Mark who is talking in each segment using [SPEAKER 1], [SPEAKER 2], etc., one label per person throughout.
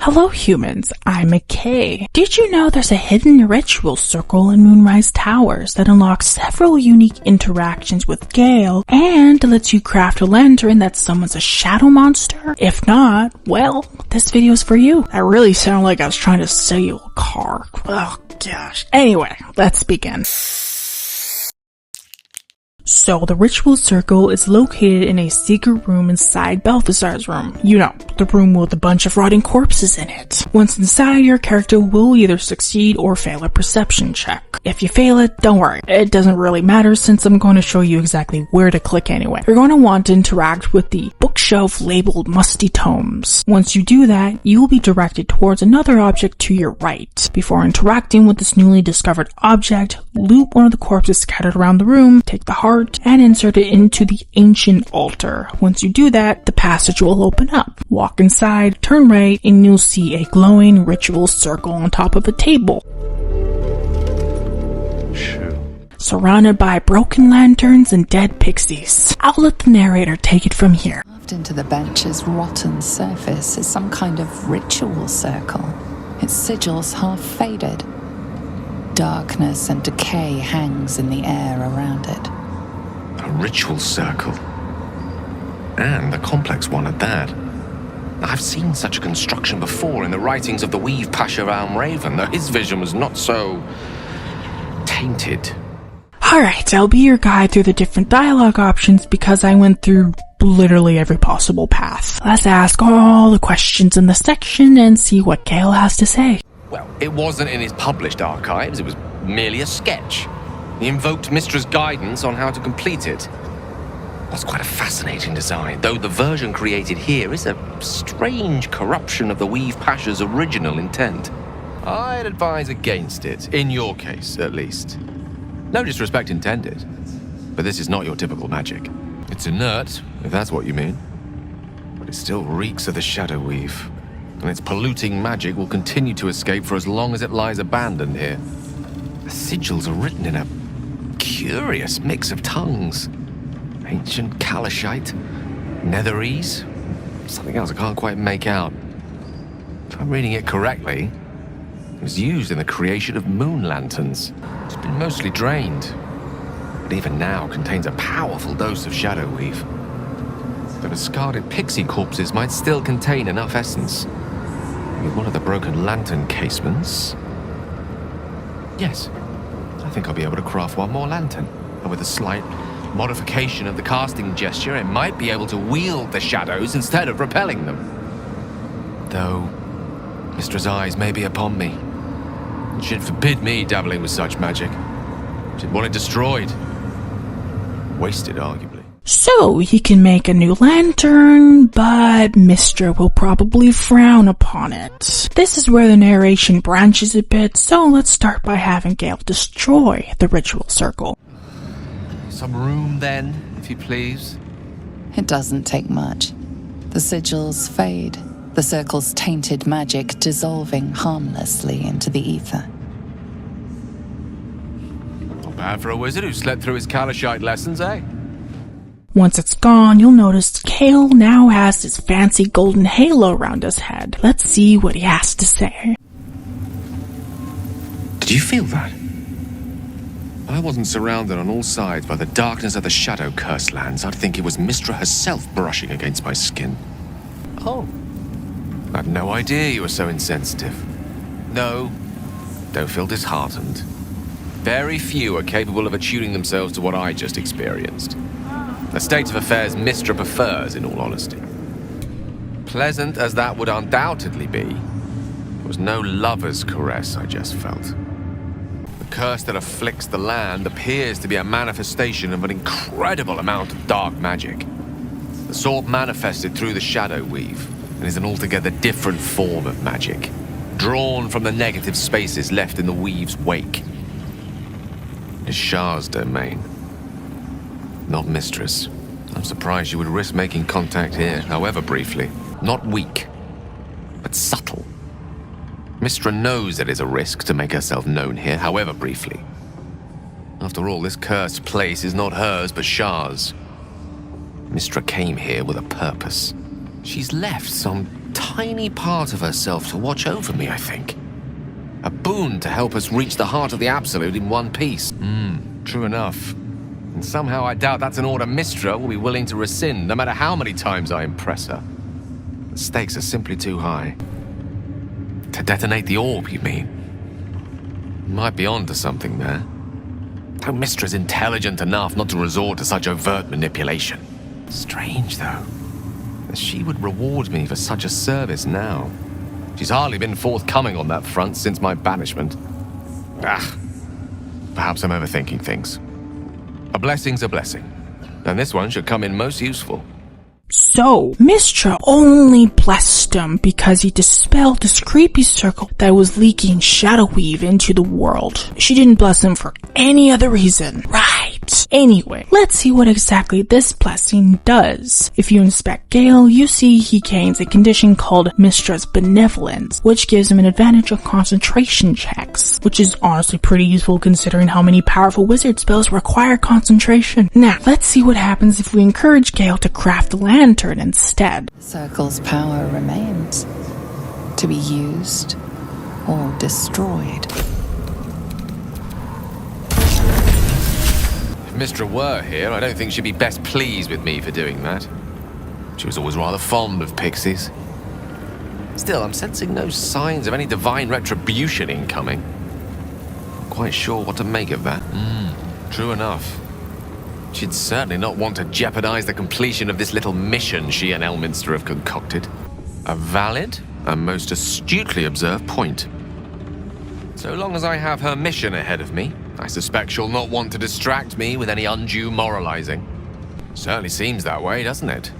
[SPEAKER 1] Hello humans, I'm mckaye. Did you know there's a hidden ritual circle in Moonrise Towers that unlocks several unique interactions with Gale and lets you craft a lantern that summons a shadow monster? If not, well, this video's for you. That really sounded like I was trying to sell you a car. Oh gosh. Anyway, let's begin. So, the ritual circle is located in a secret room inside Balthazar's room. You know, the room with a bunch of rotting corpses in it. Once inside, your character will either succeed or fail a perception check. If you fail it, don't worry. It doesn't really matter since I'm going to show you exactly where to click anyway. You're going to want to interact with the bookshelf labeled musty tomes. Once you do that, you will be directed towards another object to your right. Before interacting with this newly discovered object, loot one of the corpses scattered around the room, take the heart, and insert it into the ancient altar. Once you do that, the passage will open up. Walk inside, turn right, and you'll see a glowing ritual circle on top of a table. Surrounded by broken lanterns and dead pixies. I'll let the narrator take it from here.
[SPEAKER 2] Carved into the bench's rotten surface is some kind of ritual circle. Its sigils half faded. Darkness and decay hangs in the air around it.
[SPEAKER 3] A ritual circle. And a complex one at that. I've seen such a construction before in the writings of the 𝖈𝖊𝖊𝖘𝖙𝖆𝖊𝖘, though his vision was not so tainted.
[SPEAKER 1] Alright, I'll be your guide through the different dialogue options because I went through literally every possible path. Let's ask all the questions in the section and see what Gale has to say.
[SPEAKER 3] Well, it wasn't in his published archives, it was merely a sketch. He invoked Mystra's guidance on how to complete it. That's quite a fascinating design, though the version created here is a strange corruption of the 𝖈𝖊𝖘𝖎𝖕𝖘 original intent. I'd advise against it, in your case, at least. No disrespect intended, but this is not your typical magic. It's inert, if that's what you mean, but it still reeks of the shadow weave, and its polluting magic will continue to escape for as long as it lies abandoned here. The sigils are written in a curious mix of tongues. Ancient Calishite, Netherese, something else I can't quite make out. If I'm reading it correctly, it was used in the creation of moon lanterns. It's been mostly drained, but even now contains a powerful dose of shadow weave. The discarded pixie corpses might still contain enough essence. With one of the broken lantern casements. Yes, I think I'll be able to craft one more lantern, and with a slight modification of the casting gesture, it might be able to wield the shadows instead of repelling them. Though, Mystra's eyes may be upon me. She'd forbid me dabbling with such magic. She'd want it destroyed. Wasted, arguably.
[SPEAKER 1] So, he can make a new lantern, but Mystra will probably frown upon it. This is where the narration branches a bit, so let's start by having Gale destroy the ritual circle.
[SPEAKER 3] Some room then, if you please.
[SPEAKER 2] It doesn't take much. The sigils fade, the circle's tainted magic dissolving harmlessly into the ether.
[SPEAKER 3] Not bad for a wizard who slept through his Calishite lessons, eh?
[SPEAKER 1] Once it's gone, you'll notice Gale now has his fancy golden halo around his head. Let's see what he has to say.
[SPEAKER 3] Did you feel that? I wasn't surrounded on all sides by the darkness of the shadow cursed lands. I'd think it was Mystra herself brushing against my skin. Oh. I had no idea you were so insensitive. No, don't feel disheartened. Very few are capable of attuning themselves to what I just experienced. A state of affairs Mystra prefers, in all honesty. Pleasant as that would undoubtedly be, it was no lover's caress I just felt. The curse that afflicts the land appears to be a manifestation of an incredible amount of dark magic. The sort manifested through the shadow weave, and is an altogether different form of magic, drawn from the negative spaces left in the weave's wake. It is 𝖎's domain. Not Mystra's. I'm surprised you would risk making contact here, however briefly. Not weak, but subtle. Mystra knows it is a risk to make herself known here, however briefly. After all, this cursed place is not hers, but 𝖎's. Mystra came here with a purpose. She's left some tiny part of herself to watch over me, I think. A boon to help us reach the heart of the Absolute in one piece. True enough. And somehow I doubt that's an order Mystra will be willing to rescind, no matter how many times I impress her. The stakes are simply too high. To detonate the orb, you mean? Might be onto something there. Though Mystra's intelligent enough not to resort to such overt manipulation. Strange, though, that she would reward me for such a service now. She's hardly been forthcoming on that front since my banishment. Perhaps I'm overthinking things. A blessing's a blessing, and this one should come in most useful.
[SPEAKER 1] So, Mystra only blessed him because he dispelled this creepy circle that was leaking shadow weave into the world. She didn't bless him for any other reason. Right. Anyway, let's see what exactly this blessing does. If you inspect Gale, you see he gains a condition called Mystra's Benevolence, which gives him an advantage on concentration checks, which is honestly pretty useful considering how many powerful wizard spells require concentration. Now, let's see what happens if we encourage Gale to craft a lantern instead.
[SPEAKER 2] The circle's power remains to be used or destroyed.
[SPEAKER 3] If Mystra were here, I don't think she'd be best pleased with me for doing that. She was always rather fond of pixies. Still, I'm sensing no signs of any divine retribution incoming. Not quite sure what to make of that. True enough. She'd certainly not want to jeopardize the completion of this little mission she and Elminster have concocted. A valid and most astutely observed point. So long as I have her mission ahead of me, I suspect she'll not want to distract me with any undue moralizing. Certainly seems that way, doesn't it?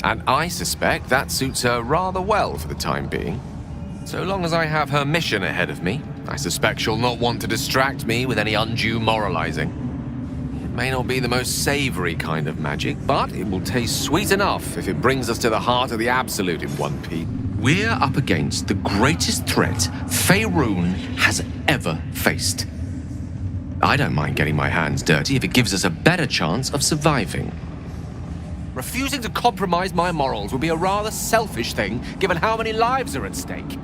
[SPEAKER 3] And I suspect that suits her rather well for the time being. So long as I have her mission ahead of me, I suspect she'll not want to distract me with any undue moralizing. It may not be the most savory kind of magic, but it will taste sweet enough if it brings us to the heart of the Absolute in one piece. We're up against the greatest threat Faerûn has ever faced. I don't mind getting my hands dirty if it gives us a better chance of surviving. Refusing to compromise my morals would be a rather selfish thing, given how many lives are at stake.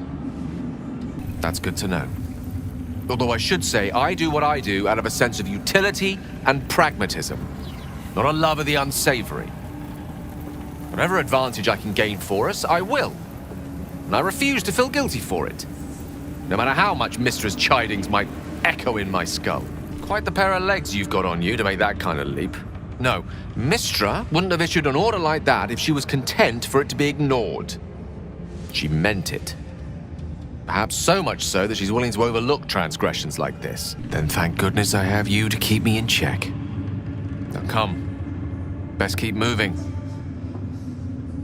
[SPEAKER 3] That's good to know. Although I should say, I do what I do out of a sense of utility and pragmatism, not a love of the unsavory. Whatever advantage I can gain for us, I will. And I refuse to feel guilty for it, no matter how much Mystra's chidings might echo in my skull. Quite the pair of legs you've got on you to make that kind of leap. No, Mystra wouldn't have issued an order like that if she was content for it to be ignored. She meant it. Perhaps so much so that she's willing to overlook transgressions like this. Then thank goodness I have you to keep me in check. Now come, best keep moving.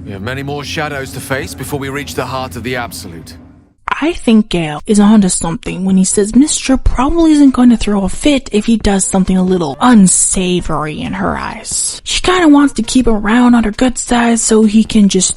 [SPEAKER 3] We have many more shadows to face before we reach the heart of the Absolute.
[SPEAKER 1] I think Gale is onto something when he says Mystra probably isn't going to throw a fit if he does something a little unsavory in her eyes. She kinda wants to keep him around on her good side so he can just,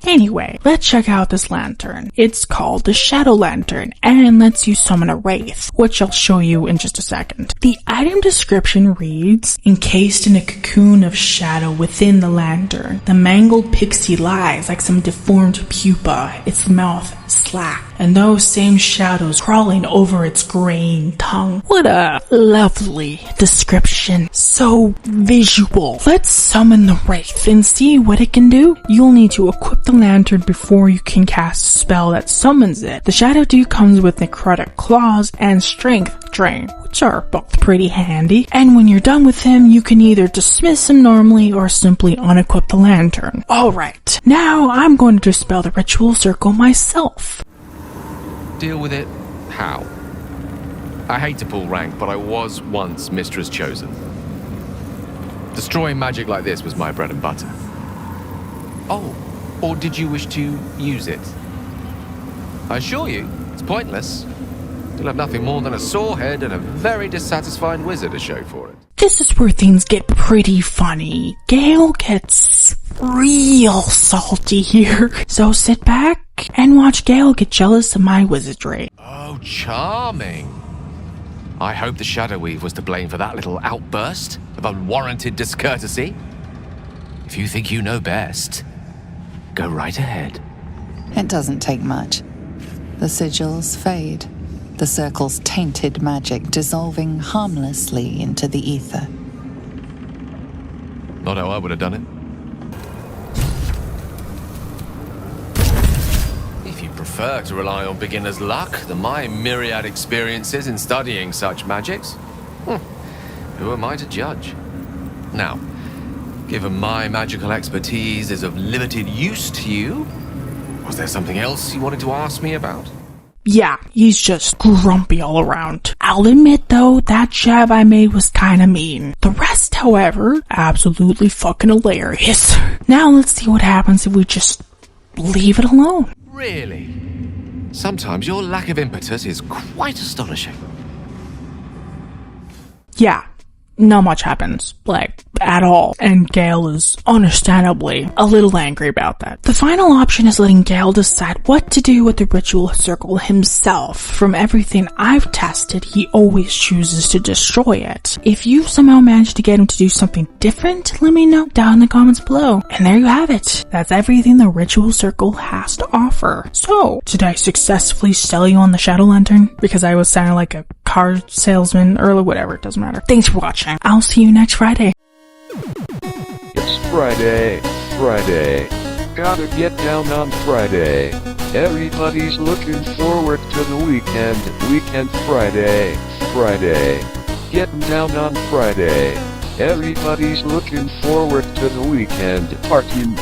[SPEAKER 1] Anyway, let's check out this lantern. It's called the Shadowlantern and lets you summon a wraith, which I'll show you in just a second. The item description reads, encased in a cocoon of shadow within the lantern, the mangled pixie lies like some deformed pupa, its mouth slack, and those same shadows crawling over its graying tongue. What a lovely description. So visual. Let's summon the wraith and see what it can do. You'll need to equip the lantern before you can cast a spell that summons it. The Shadow Dew comes with necrotic claws and strength drain, which are both pretty handy. And when you're done with him, you can either dismiss him normally or simply unequip the lantern. Alright, now I'm going to dispel the ritual circle myself.
[SPEAKER 3] Deal with it how? I hate to pull rank, but I was once Mistress Chosen. Destroying magic like this was my bread and butter. Oh, or did you wish to use it? I assure you, it's pointless. You'll have nothing more than a sore head and a very dissatisfied wizard to show for it.
[SPEAKER 1] This is where things get pretty funny. Gale gets real salty here. So sit back and watch Gale get jealous of my wizardry.
[SPEAKER 3] Oh, charming. I hope the Shadow Weave was to blame for that little outburst of unwarranted discourtesy. If you think you know best, Go right ahead.
[SPEAKER 2] It doesn't take much. The sigils fade, the circle's tainted magic dissolving harmlessly into the ether.
[SPEAKER 3] Not how I would have done it. If you prefer to rely on beginner's luck than my myriad experiences in studying such magics, who am I to judge? Now, given my magical expertise is of limited use to you, was there something else you wanted to ask me about?
[SPEAKER 1] Yeah, he's just grumpy all around. I'll admit though, that jab I made was kinda mean. The rest, however, absolutely fucking hilarious. Now let's see what happens if we just leave it alone.
[SPEAKER 3] Really? Sometimes your lack of impetus is quite astonishing.
[SPEAKER 1] Yeah, not much happens. Like, at all. And Gale is understandably a little angry about that. The final option is letting Gale decide what to do with the ritual circle himself. From everything I've tested, he always chooses to destroy it. If you somehow manage to get him to do something different, let me know down in the comments below. And there you have it. That's everything the ritual circle has to offer. So, did I successfully sell you on the shadow lantern? Because I was sounding like a car salesman or whatever, it doesn't matter. Thanks for watching. I'll see you next Friday.
[SPEAKER 4] It's Friday, gotta get down on Friday. Everybody's looking forward to the weekend Friday, getting down on Friday. Everybody's looking forward to the weekend, partying,